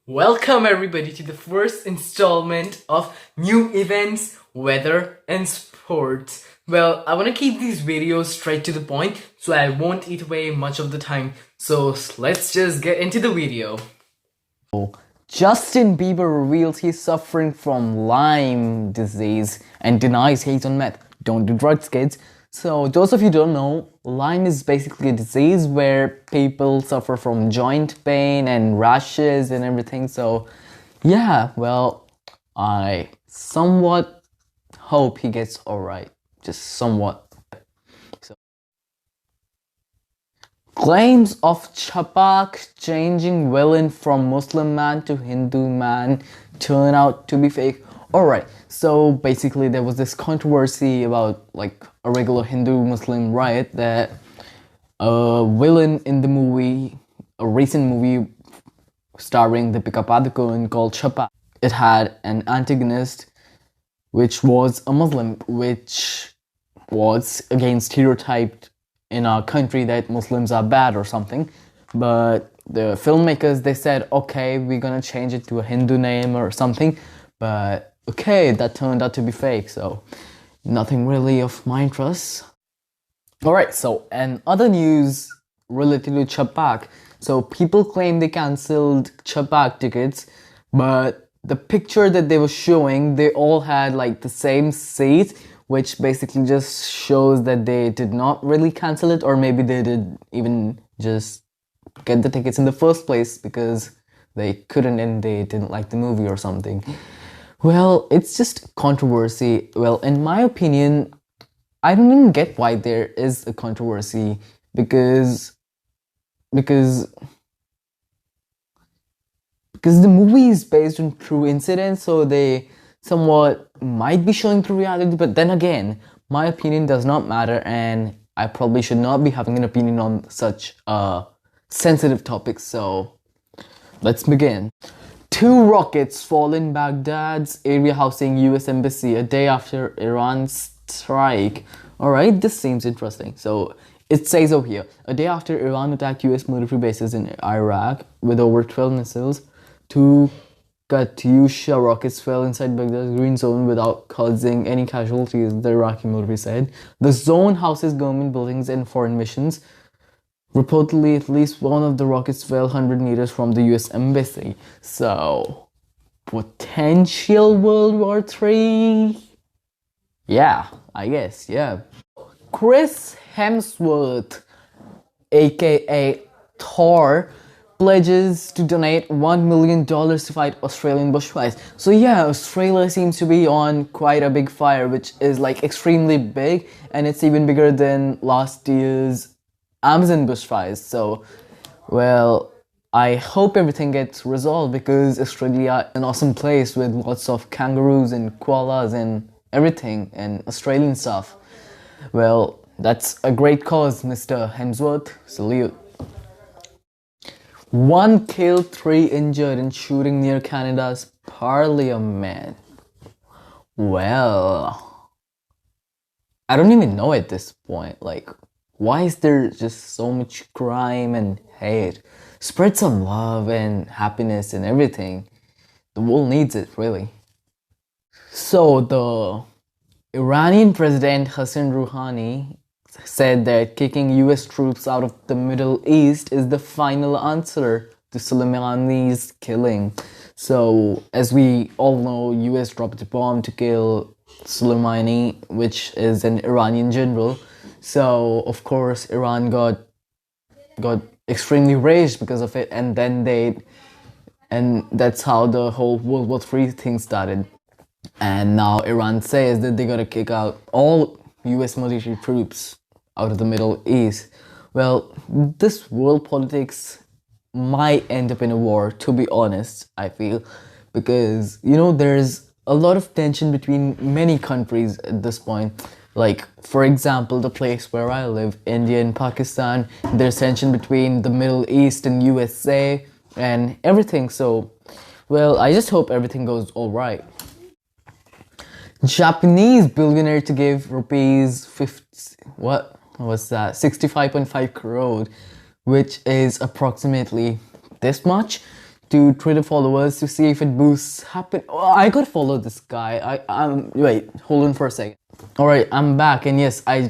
Welcome everybody to the first installment of new events, weather and sports. Well, I want to keep these videos straight to the point so I won't eat away much of the time. So let's just get into the video. Justin Bieber reveals he's suffering from Lyme disease and denies he's on meth. Don't do drugs, kids. So, those of you who don't know, Lyme is basically a disease where people suffer from joint pain and rashes and everything. So, yeah, well, I somewhat hope he gets alright. Just somewhat. Claims of Chapak changing villain from Muslim man to Hindu man turn out to be fake. Alright, so basically there was this controversy about like a regular Hindu-Muslim riot that a villain in the movie, a recent movie starring Deepika Padukone called Chapak, it had an antagonist which was a Muslim, which was again stereotyped in our country that Muslims are bad or something. But the filmmakers, they said, okay, we're gonna change it to a Hindu name or something. But okay, that turned out to be fake, so nothing really of my interest. Alright, so and other news related to Chapak. So people claim they cancelled Chapak tickets, but the picture that they were showing, they all had like the same seat, which basically just shows that they did not really cancel it, or maybe they did even just get the tickets in the first place because they couldn't and they didn't like the movie or something. Well, it's just controversy. Well, in my opinion, I don't even get why there is a controversy because the movie is based on true incidents, so they somewhat might be showing through reality. But then again, my opinion does not matter, and I probably should not be having an opinion on such a sensitive topic. So let's begin. 2 rockets fall in Baghdad's area housing US embassy a day after Iran's strike. Alright, this seems interesting. So it says over here, a day after Iran attacked US military bases in Iraq with over 12 missiles, 2 Katyusha rockets fell inside Baghdad's green zone without causing any casualties, the Iraqi military said. The zone houses government buildings and foreign missions. Reportedly, at least one of the rockets fell 100 meters from the US embassy. So, potential World War III? Yeah, I guess, yeah. Chris Hemsworth, aka Thor, pledges to donate $1 million to fight Australian bushfires. So yeah, Australia seems to be on quite a big fire, which is like extremely big, and it's even bigger than last year's Amazon bushfires. So, well, I hope everything gets resolved because Australia is an awesome place with lots of kangaroos and koalas and everything and Australian stuff. Well, that's a great cause, Mr. Hemsworth. Salute. 1 killed, 3 injured in shooting near Canada's parliament. Well, I don't even know at this point. Like, why is there just so much crime and hate? Spread some love and happiness and everything. The world needs it, really. So, the Iranian President Hassan Rouhani said that kicking US troops out of the Middle East is the final answer to Soleimani's killing. So, as we all know, US dropped a bomb to kill Soleimani, which is an Iranian general. So, of course, Iran got extremely raged because of it, and that's how the whole World War III thing started. And now Iran says that they're gonna kick out all US military troops out of the Middle East. Well, this world politics might end up in a war, to be honest, I feel. Because, there's a lot of tension between many countries at this point. Like, for example, the place where I live, India and Pakistan, there's tension between the Middle East and USA and everything. So, well, I just hope everything goes alright. Japanese billionaire to give rupees 65.5 crore, which is approximately this much, to Twitter followers to see if it boosts happen. Oh, I gotta follow this guy. I'm wait, hold on for a second. Alright, I'm back, and yes, I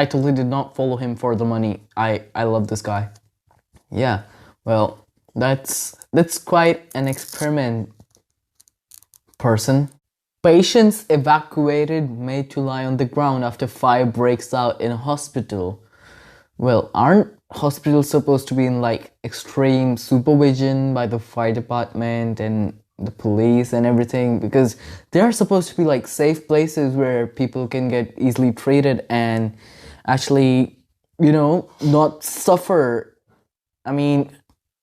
totally did not follow him for the money. I love this guy. Yeah, well, that's quite an experiment, person. Patients evacuated made to lie on the ground after fire breaks out in a hospital. Well, aren't hospitals supposed to be in like extreme supervision by the fire department and the police and everything? Because they are supposed to be like safe places where people can get easily treated and actually, not suffer. I mean,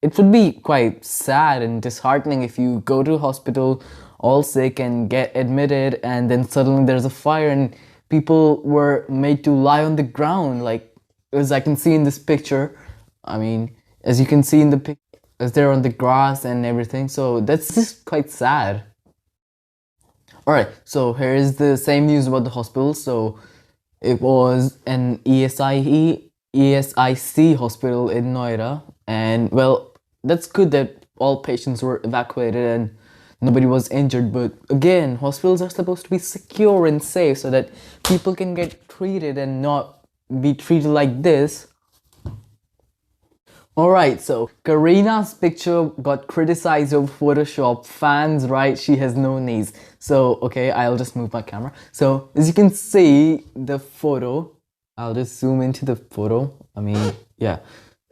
it would be quite sad and disheartening if you go to a hospital all sick and get admitted, and then suddenly there's a fire and people were made to lie on the ground, like as I can see in this picture. I mean, as you can see in the pic, as they're on the grass and everything. So that's just quite sad. Alright, so here is the same news about the hospital. So it was an ESIC hospital in Noida, and well, that's good that all patients were evacuated and nobody was injured. But again, hospitals are supposed to be secure and safe so that people can get treated and not be treated like this. Alright, so Karina's picture got criticized over Photoshop. Fans write she has no knees. So, okay, I'll just move my camera. So, as you can see, the photo, I'll just zoom into the photo. I mean, yeah.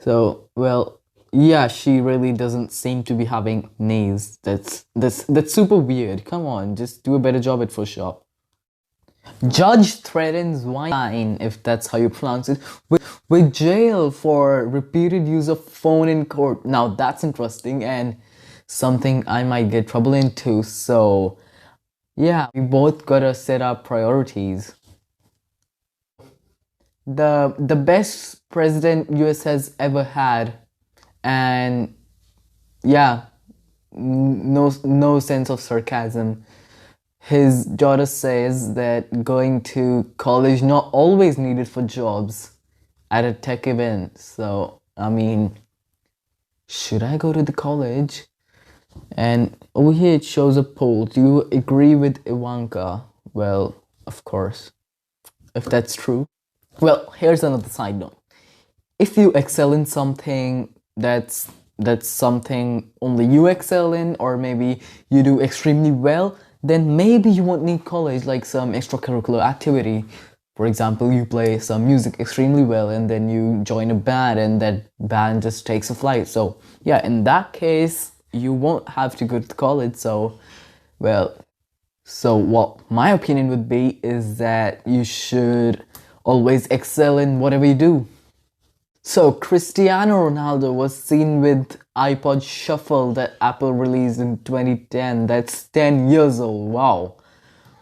So, well, yeah, she really doesn't seem to be having knees. That's super weird. Come on, just do a better job at Photoshop. Judge threatens wine, if that's how you pronounce it, with jail for repeated use of phone in court. Now that's interesting and something I might get trouble into. So yeah, we both gotta set our priorities. The best president US has ever had, and yeah, no sense of sarcasm. His daughter says that going to college not always needed for jobs at a tech event. So, I mean, should I go to the college? And over here it shows a poll. Do you agree with Ivanka? Well, of course, if that's true. Well, here's another side note. If you excel in something, that's something only you excel in, or maybe you do extremely well, then maybe you won't need college, like some extracurricular activity. For example, you play some music extremely well and then you join a band and that band just takes a flight. So yeah, in that case, you won't have to go to college. So, well, so what my opinion would be is that you should always excel in whatever you do. So Cristiano Ronaldo was seen with iPod Shuffle that Apple released in 2010. That's 10 years old. Wow.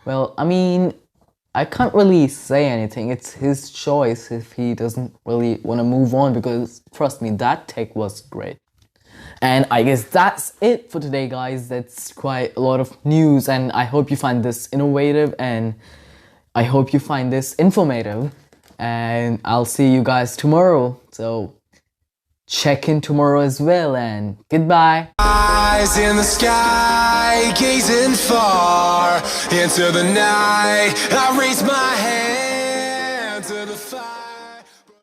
Well, I mean, I can't really say anything. It's his choice if he doesn't really want to move on, because trust me, that tech was great. And I guess that's it for today, guys. That's quite a lot of news, and I hope you find this innovative and I hope you find this informative. And I'll see you guys tomorrow. So check in tomorrow as well, and goodbye. Eyes in the sky, gazing far into the night. I raise my hand.